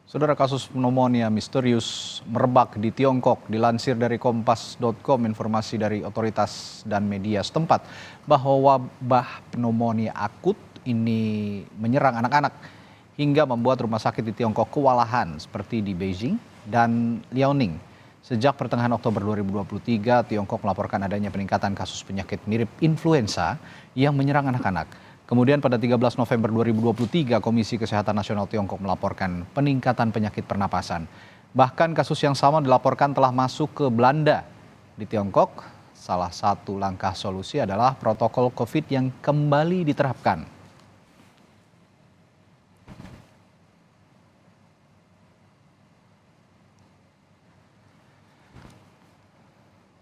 Saudara, kasus pneumonia misterius merebak di Tiongkok. Dilansir dari kompas.com, informasi dari otoritas dan media setempat bahwa wabah pneumonia akut ini menyerang anak-anak hingga membuat rumah sakit di Tiongkok kewalahan seperti di Beijing dan Liaoning. Sejak pertengahan Oktober 2023, Tiongkok melaporkan adanya peningkatan kasus penyakit mirip influenza yang menyerang anak-anak. Kemudian pada 13 November 2023, Komisi Kesehatan Nasional Tiongkok melaporkan peningkatan penyakit pernapasan. Bahkan kasus yang sama dilaporkan telah masuk ke Belanda. Di Tiongkok, salah satu langkah solusi adalah protokol COVID yang kembali diterapkan.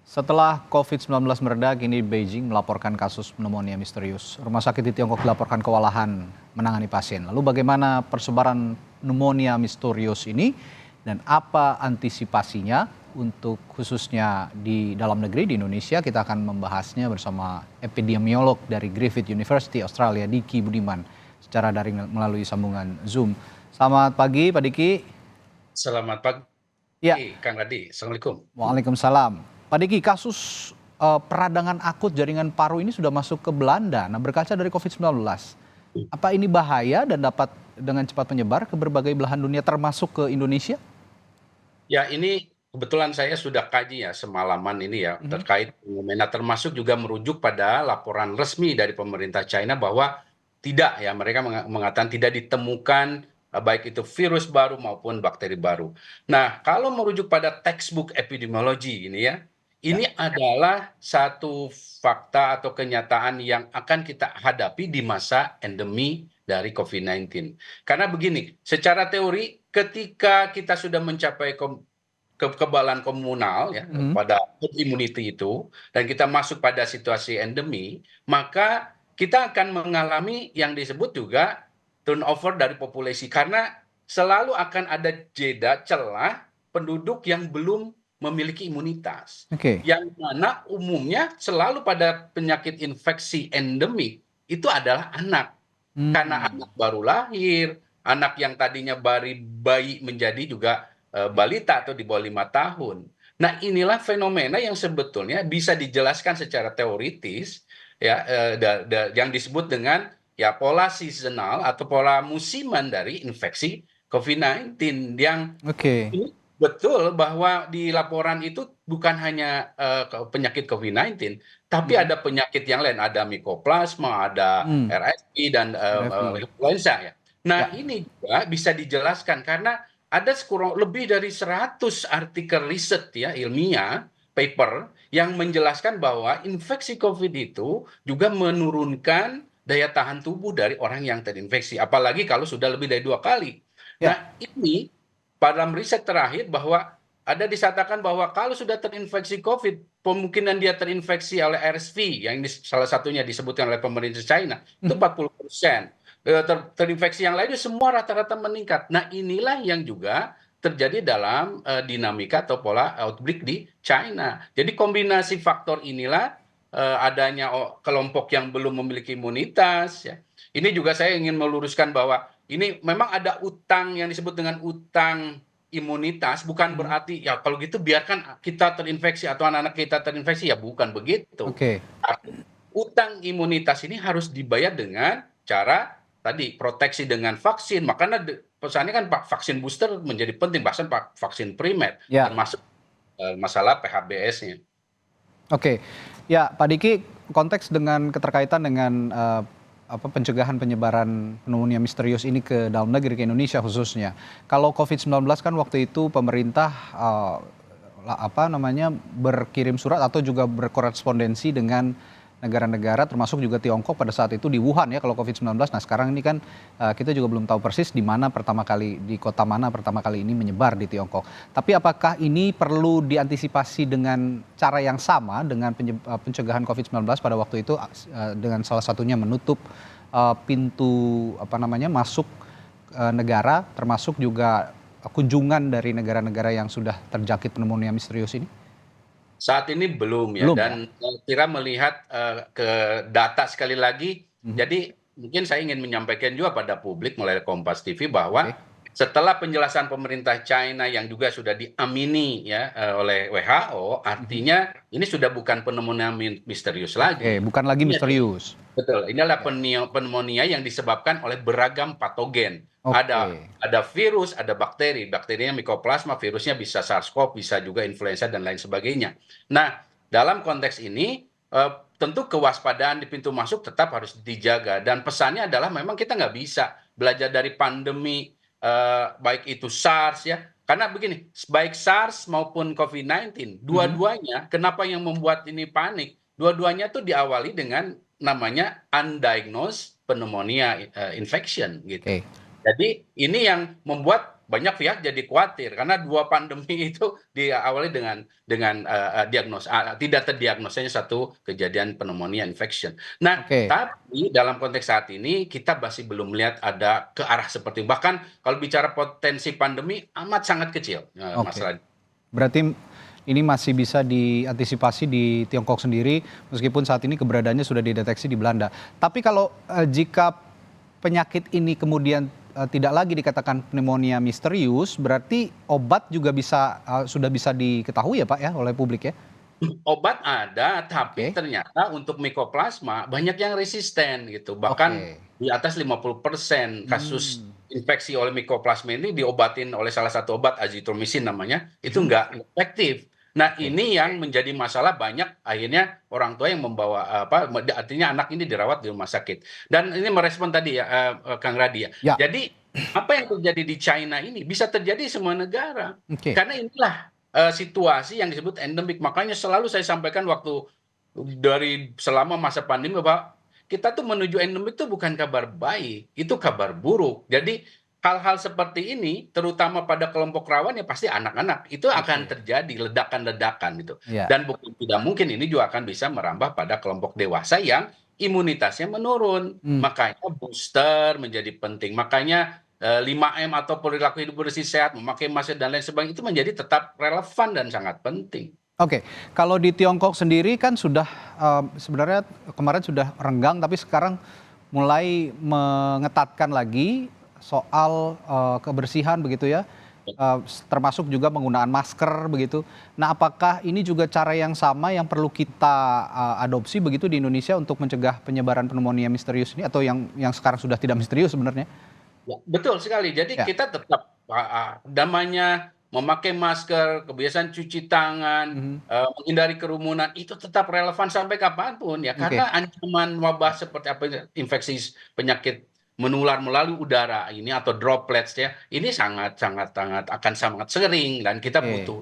Setelah COVID-19 mereda, kini Beijing melaporkan kasus pneumonia misterius. Rumah sakit di Tiongkok dilaporkan kewalahan menangani pasien. Lalu bagaimana persebaran pneumonia misterius ini dan apa antisipasinya untuk khususnya di dalam negeri di Indonesia? Kita akan membahasnya bersama epidemiolog dari Griffith University Australia, Diki Budiman, secara daring melalui sambungan Zoom. Selamat pagi, Pak Diki. Selamat pagi, Ya, Kang Radi. Assalamualaikum. Waalaikumsalam. Pak Diki, kasus peradangan akut jaringan paru ini sudah masuk ke Belanda. Nah, berkaca dari COVID-19, apa ini bahaya dan dapat dengan cepat menyebar ke berbagai belahan dunia termasuk ke Indonesia? Ya, ini kebetulan saya sudah kaji ya semalaman ini ya terkait fenomena, termasuk juga merujuk pada laporan resmi dari pemerintah China bahwa tidak ya, mereka mengatakan tidak ditemukan baik itu virus baru maupun bakteri baru. Nah, kalau merujuk pada textbook epidemiologi ini ya, Ya, ini adalah satu fakta atau kenyataan yang akan kita hadapi di masa endemi dari COVID-19. Karena begini, secara teori ketika kita sudah mencapai kekebalan komunal ya pada herd immunity itu dan kita masuk pada situasi endemi, maka kita akan mengalami yang disebut juga turnover dari populasi karena selalu akan ada jeda celah penduduk yang belum memiliki imunitas. oke. Yang mana umumnya selalu pada penyakit infeksi endemik itu adalah anak. Karena Hmm, anak baru lahir, anak yang tadinya bayi menjadi juga balita atau di bawah 5 tahun. Nah, inilah fenomena yang sebetulnya bisa dijelaskan secara teoritis ya, yang disebut dengan ya pola seasonal atau pola musiman dari infeksi COVID-19 yang oke. ini betul bahwa di laporan itu bukan hanya penyakit COVID-19, tapi Mhm. ada penyakit yang lain, ada Mycoplasma, ada Hmm, RSV dan RFI. influenza ya. Nah, Ya, ini juga bisa dijelaskan karena ada kurang lebih dari 100 artikel riset ya ilmiah paper yang menjelaskan bahwa infeksi COVID itu juga menurunkan daya tahan tubuh dari orang yang terinfeksi, apalagi kalau sudah lebih dari 2 kali. ya. Nah, ini dalam riset terakhir bahwa ada disatakan bahwa kalau sudah terinfeksi COVID, kemungkinan dia terinfeksi oleh RSV, yang ini salah satunya disebutkan oleh pemerintah China, itu Mhm. 40%. Terinfeksi yang lainnya semua rata-rata meningkat. Nah, inilah yang juga terjadi dalam dinamika atau pola outbreak di China. Jadi kombinasi faktor inilah adanya kelompok yang belum memiliki imunitas ya. Ini juga saya ingin meluruskan bahwa ini memang ada utang yang disebut dengan utang imunitas, bukan Mhm. berarti ya kalau gitu biarkan kita terinfeksi atau anak-anak kita terinfeksi, ya bukan begitu. Oke. Tapi utang imunitas ini harus dibayar dengan cara tadi proteksi dengan vaksin. Makanya pesannya kan vaksin booster menjadi penting, bahkan vaksin primer Ya. termasuk masalah PHBS-nya. Oke, ya Pak Diki, konteks dengan keterkaitan dengan pencegahan penyebaran pneumonia misterius ini ke dalam negeri, ke Indonesia khususnya. Kalau COVID-19 kan waktu itu pemerintah berkirim surat atau juga berkorespondensi dengan negara-negara termasuk juga Tiongkok pada saat itu di Wuhan ya kalau COVID-19. Nah, sekarang ini kan kita juga belum tahu persis di mana pertama kali, di kota mana pertama kali ini menyebar di Tiongkok. Tapi apakah ini perlu diantisipasi dengan cara yang sama dengan pencegahan COVID-19 pada waktu itu dengan salah satunya menutup pintu masuk negara termasuk juga kunjungan dari negara-negara yang sudah terjangkit pneumonia misterius ini? Saat ini belum ya, Belum ya? dan saya kira melihat ke data sekali lagi, Mhm. jadi mungkin saya ingin menyampaikan juga pada publik melalui Kompas TV bahwa Oke. setelah penjelasan pemerintah China yang juga sudah diamini ya oleh WHO, artinya ini sudah bukan pneumonia misterius Oke, lagi. bukan lagi misterius. Betul, ini adalah Ya. pneumonia yang disebabkan oleh beragam patogen. Ada Oke. ada virus, ada bakteri. Bakterinya Mycoplasma, virusnya bisa SARS-CoV, bisa juga influenza dan lain sebagainya. Nah, dalam konteks ini tentu kewaspadaan di pintu masuk tetap harus dijaga dan pesannya adalah memang kita nggak bisa belajar dari pandemi baik itu SARS ya. Karena begini, baik SARS maupun COVID-19, Mhm. dua-duanya kenapa yang membuat ini panik? Dua-duanya tuh diawali dengan namanya undiagnosed pneumonia infection gitu. Oke. Jadi ini yang membuat banyak pihak jadi khawatir karena dua pandemi itu diawali tidak terdiagnosanya satu kejadian pneumonia infection. Nah, Oke. tapi dalam konteks saat ini kita masih belum melihat ada ke arah seperti itu. Bahkan kalau bicara potensi pandemi amat sangat kecil, Mas Oke. Raditya. Berarti ini masih bisa diantisipasi di Tiongkok sendiri meskipun saat ini keberadaannya sudah dideteksi di Belanda. Tapi kalau jika penyakit ini kemudian tidak lagi dikatakan pneumonia misterius, berarti obat juga sudah bisa diketahui ya Pak ya oleh publik ya? Obat ada, tapi Oke. ternyata untuk Mycoplasma banyak yang resisten gitu. Bahkan Oke. di atas 50% kasus Hmm. infeksi oleh Mycoplasma ini diobatin oleh salah satu obat azithromycin namanya, itu Mhm. nggak efektif. Nah, Oke. ini yang menjadi masalah banyak akhirnya orang tua yang membawa apa artinya anak ini dirawat di rumah sakit. Dan ini merespon tadi ya Kang Radi ya. Ya. Jadi apa yang terjadi di China ini bisa terjadi di semua negara. Oke. Karena inilah situasi yang disebut endemik. Makanya selalu saya sampaikan waktu dari selama masa pandemi bahwa kita tuh menuju endemik itu bukan kabar baik, itu kabar buruk. Jadi hal-hal seperti ini, terutama pada kelompok rawan ya pasti anak-anak, itu akan Oke. terjadi ledakan-ledakan gitu. Ya. Dan bukan tidak mungkin ini juga akan bisa merambah pada kelompok dewasa yang imunitasnya menurun. Hmm. Makanya booster menjadi penting. Makanya 5M atau perilaku hidup bersih sehat, memakai masker dan lain sebagainya itu menjadi tetap relevan dan sangat penting. Oke, kalau di Tiongkok sendiri kan sudah sebenarnya kemarin sudah renggang, tapi sekarang mulai mengetatkan lagi soal kebersihan begitu ya, termasuk juga penggunaan masker begitu. Nah, apakah ini juga cara yang sama yang perlu kita adopsi begitu di Indonesia untuk mencegah penyebaran pneumonia misterius ini atau yang sekarang sudah tidak misterius sebenarnya? Ya, betul sekali. Jadi Ya. kita tetap namanya memakai masker, kebiasaan cuci tangan, Mhm. menghindari kerumunan itu tetap relevan sampai kapanpun ya. Oke. Karena ancaman wabah seperti apa infeksi penyakit menular melalui udara ini atau droplets ya, ini sangat sangat sangat akan sangat sering dan kita Oke. butuh.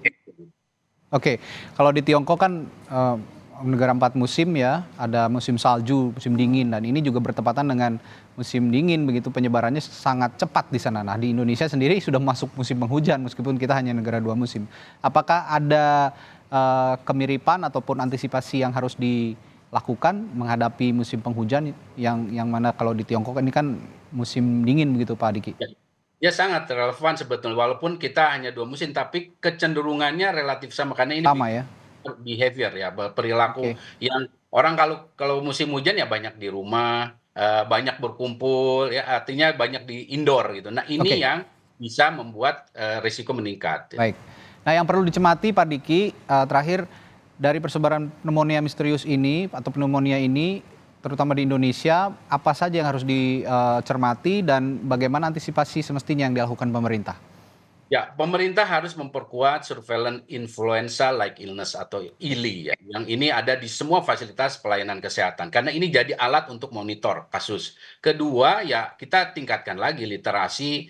Oke, kalau di Tiongkok kan negara 4 musim ya, ada musim salju, musim dingin, dan ini juga bertepatan dengan musim dingin begitu penyebarannya sangat cepat di sana. Nah, di Indonesia sendiri sudah masuk musim penghujan meskipun kita hanya negara 2 musim. Apakah ada kemiripan ataupun antisipasi yang harus dilakukan menghadapi musim penghujan yang mana kalau di Tiongkok ini kan musim dingin begitu Pak Diki? Ya, ya sangat relevan sebetulnya walaupun kita hanya 2 musim tapi kecenderungannya relatif sama karena ini Sama ya? behavior ya, perilaku Oke. yang orang kalau kalau musim hujan ya banyak di rumah, banyak berkumpul ya, artinya banyak di indoor gitu. Nah, ini Oke. yang bisa membuat, risiko meningkat gitu. Baik. Nah, yang perlu dicemati Pak Diki, terakhir dari persebaran pneumonia misterius ini atau pneumonia ini, terutama di Indonesia, apa saja yang harus dicermati dan bagaimana antisipasi semestinya yang dilakukan pemerintah? Ya, pemerintah harus memperkuat surveillance influenza like illness atau ILI ya, yang ini ada di semua fasilitas pelayanan kesehatan karena ini jadi alat untuk monitor kasus. Kedua, ya kita tingkatkan lagi literasi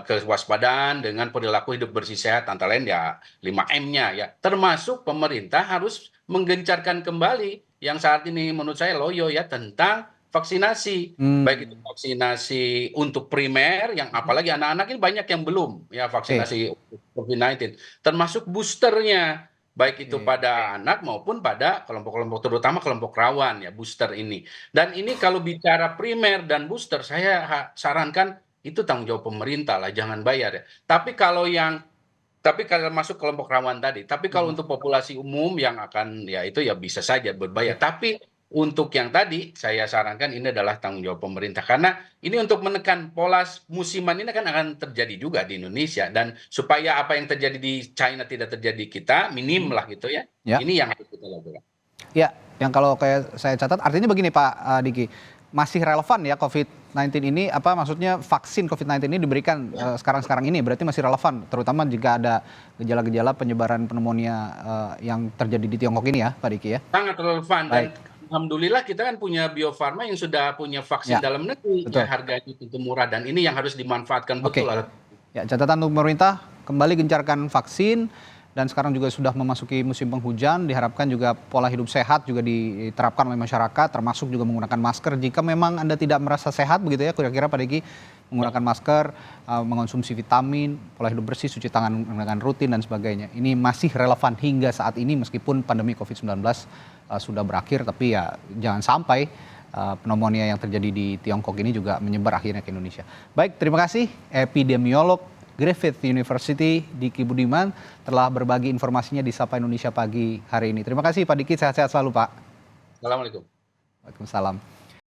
kewaspadaan dengan perilaku hidup bersih sehat antara lain ya 5M-nya ya. Termasuk pemerintah harus menggencarkan kembali yang saat ini menurut saya loyo ya tentang vaksinasi. Baik itu Hmm. vaksinasi untuk primer yang Mhm. apalagi anak-anak ini banyak yang belum ya Oke. vaksinasi COVID-19, termasuk boosternya, baik itu Oke. pada anak maupun pada kelompok-kelompok terutama kelompok rawan ya booster ini. Dan ini kalau bicara primer dan booster saya sarankan itu tanggung jawab pemerintah lah, jangan bayar ya. Tapi kalau masuk kelompok rawan tadi, tapi kalau Mhm. untuk populasi umum yang akan ya itu ya bisa saja berbayar. Oke. Tapi Untuk yang tadi, saya sarankan ini adalah tanggung jawab pemerintah. Karena ini untuk menekan pola musiman ini kan akan terjadi juga di Indonesia. Dan supaya apa yang terjadi di China tidak terjadi di kita, minim lah gitu ya. Ya. Ini yang harus kita lakukan. Ya, yang kalau kayak saya catat artinya begini Pak Diki, masih relevan ya COVID-19 ini, apa maksudnya vaksin COVID-19 ini diberikan sekarang-sekarang ini, berarti masih relevan, terutama jika ada gejala-gejala penyebaran pneumonia yang terjadi di Tiongkok ini ya Pak Diki ya? Sangat relevan. Baik. Dan alhamdulillah kita kan punya Bio Farma yang sudah punya vaksin Ya, dalam negeri, betul. ya, harganya tentu murah, dan ini yang harus dimanfaatkan Oke. betul. Ya, catatan untuk pemerintah kembali gencarkan vaksin dan sekarang juga sudah memasuki musim penghujan, diharapkan juga pola hidup sehat juga diterapkan oleh masyarakat, termasuk juga menggunakan masker. Jika memang Anda tidak merasa sehat begitu ya, kira-kira Pak Diki, menggunakan masker, mengonsumsi vitamin, pola hidup bersih, cuci tangan dengan rutin dan sebagainya. Ini masih relevan hingga saat ini meskipun pandemi COVID-19 sudah berakhir, tapi ya jangan sampai pneumonia yang terjadi di Tiongkok ini juga menyebar akhirnya ke Indonesia. Baik, terima kasih epidemiolog Griffith University Diki Budiman telah berbagi informasinya di Sapa Indonesia Pagi hari ini. Terima kasih Pak Diki, sehat-sehat selalu Pak. Assalamualaikum. Waalaikumsalam.